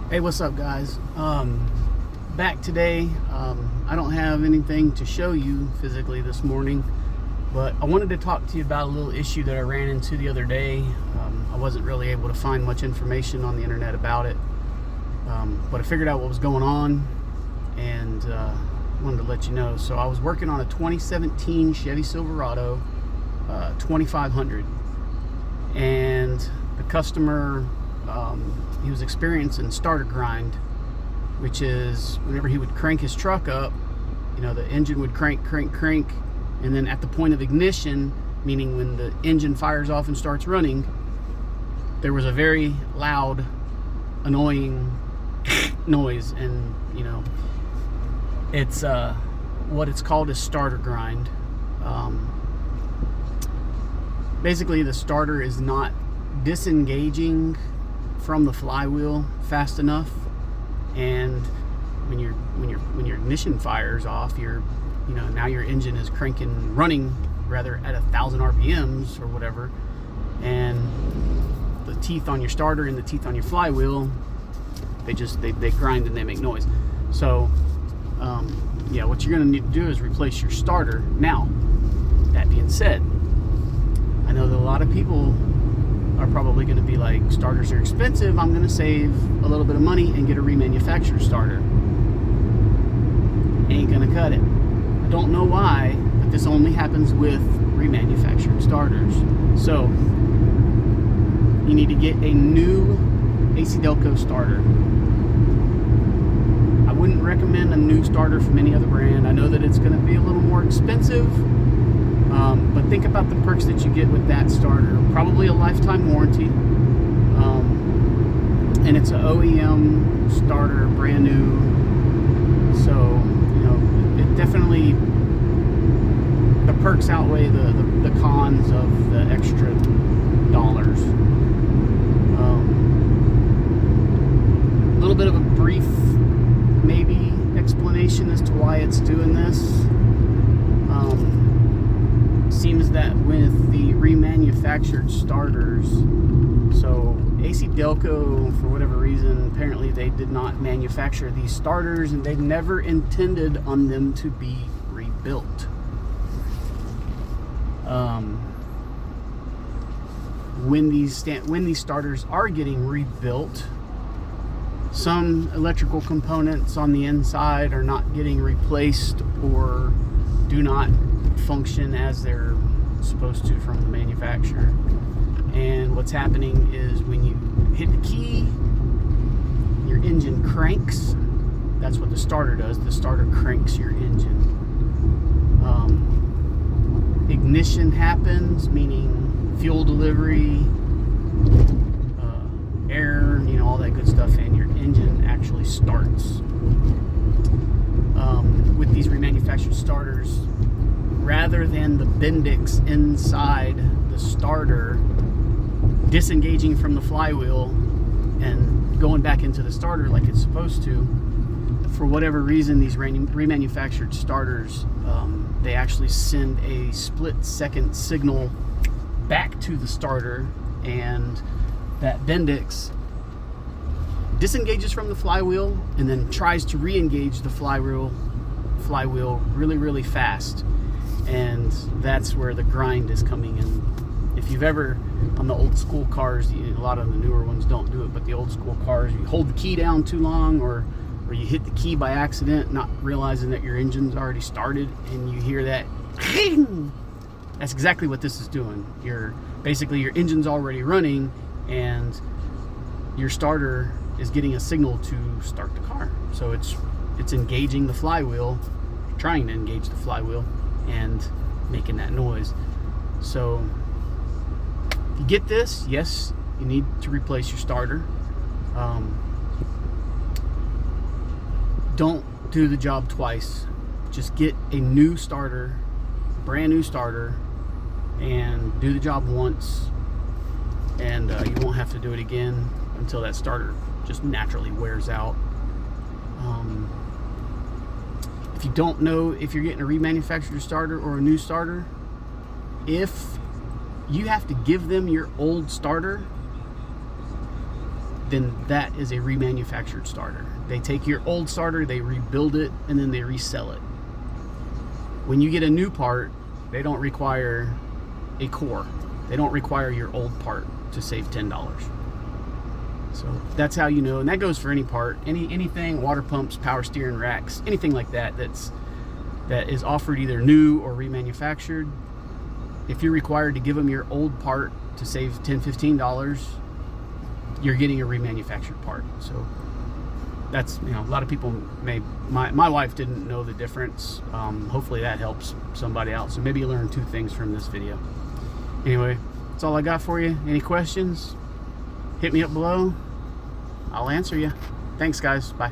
Hey, what's up, guys? Back today. I don't have anything to show you physically this morning, but I wanted to talk to you about a little issue that I ran into the other day. I wasn't really able to find much information on the internet about it, but I figured out what was going on and wanted to let you know. So I was working on a 2017 Chevy Silverado 2500, and the customer, he was experiencing starter grind, which is whenever he would crank his truck up, the engine would crank, and then at the point of ignition, meaning when the engine fires off and starts running, there was a very loud, annoying noise, and it's what it's called is starter grind. Basically, the starter is not disengaging from the flywheel fast enough, and when your ignition fires off, now your engine is running rather at 1,000 RPMs or whatever, and the teeth on your starter and the teeth on your flywheel, they grind and they make noise. So what you're going to need to do is replace your starter. Now, that being said, I know that a lot of people are probably going to be like, starters are expensive, I'm going to save a little bit of money and get a remanufactured starter. Ain't going to cut it. I don't know why, but this only happens with remanufactured starters. So you need to get a new AC Delco starter. I wouldn't recommend a new starter from any other brand. I know that it's going to be a little more expensive, but think about the perks that you get with that starter. Probably a lifetime warranty, and it's an OEM starter, brand new. So it definitely, the perks outweigh the cons of the extra dollars. A little bit of a brief, maybe, explanation as to why it's doing this. Seems that with the remanufactured starters, so AC Delco, for whatever reason, apparently they did not manufacture these starters, and they never intended on them to be rebuilt. When these starters are getting rebuilt, some electrical components on the inside are not getting replaced or do not function as they're supposed to from the manufacturer. And what's happening is when you hit the key, your engine cranks. That's what the starter does. The starter cranks your engine. Ignition happens, meaning fuel delivery, air, all that good stuff, and your engine actually starts. With these remanufactured starters, rather than the Bendix inside the starter disengaging from the flywheel and going back into the starter like it's supposed to, for whatever reason, these remanufactured starters, they actually send a split-second signal back to the starter, and that Bendix disengages from the flywheel and then tries to re-engage the flywheel really, really fast. And that's where the grind is coming in. If you've ever, on the old school cars, a lot of the newer ones don't do it, but the old school cars, you hold the key down too long, or you hit the key by accident, not realizing that your engine's already started, and you hear that, that's exactly what this is doing. Basically your engine's already running, and your starter is getting a signal to start the car. So it's engaging the flywheel, trying to engage the flywheel, and making that noise. So if you get this, yes, you need to replace your starter. Don't do the job twice. Just get a new starter, brand new starter, and do the job once, and you won't have to do it again until that starter just naturally wears out. If you don't know if you're getting a remanufactured starter or a new starter, if you have to give them your old starter, then that is a remanufactured starter. They take your old starter, they rebuild it, and then they resell it. When you get a new part, they don't require a core. They don't require your old part to save $10. So that's how you know, and that goes for any part, anything, water pumps, power steering racks, anything like that that is offered either new or remanufactured. If you're required to give them your old part to save $10, $15, you're getting a remanufactured part. So that's, you know, a lot of people my wife didn't know the difference. Hopefully that helps somebody out. So maybe you learned 2 things from this video. Anyway, that's all I got for you. Any questions? Hit me up below. I'll answer you. Thanks, guys. Bye.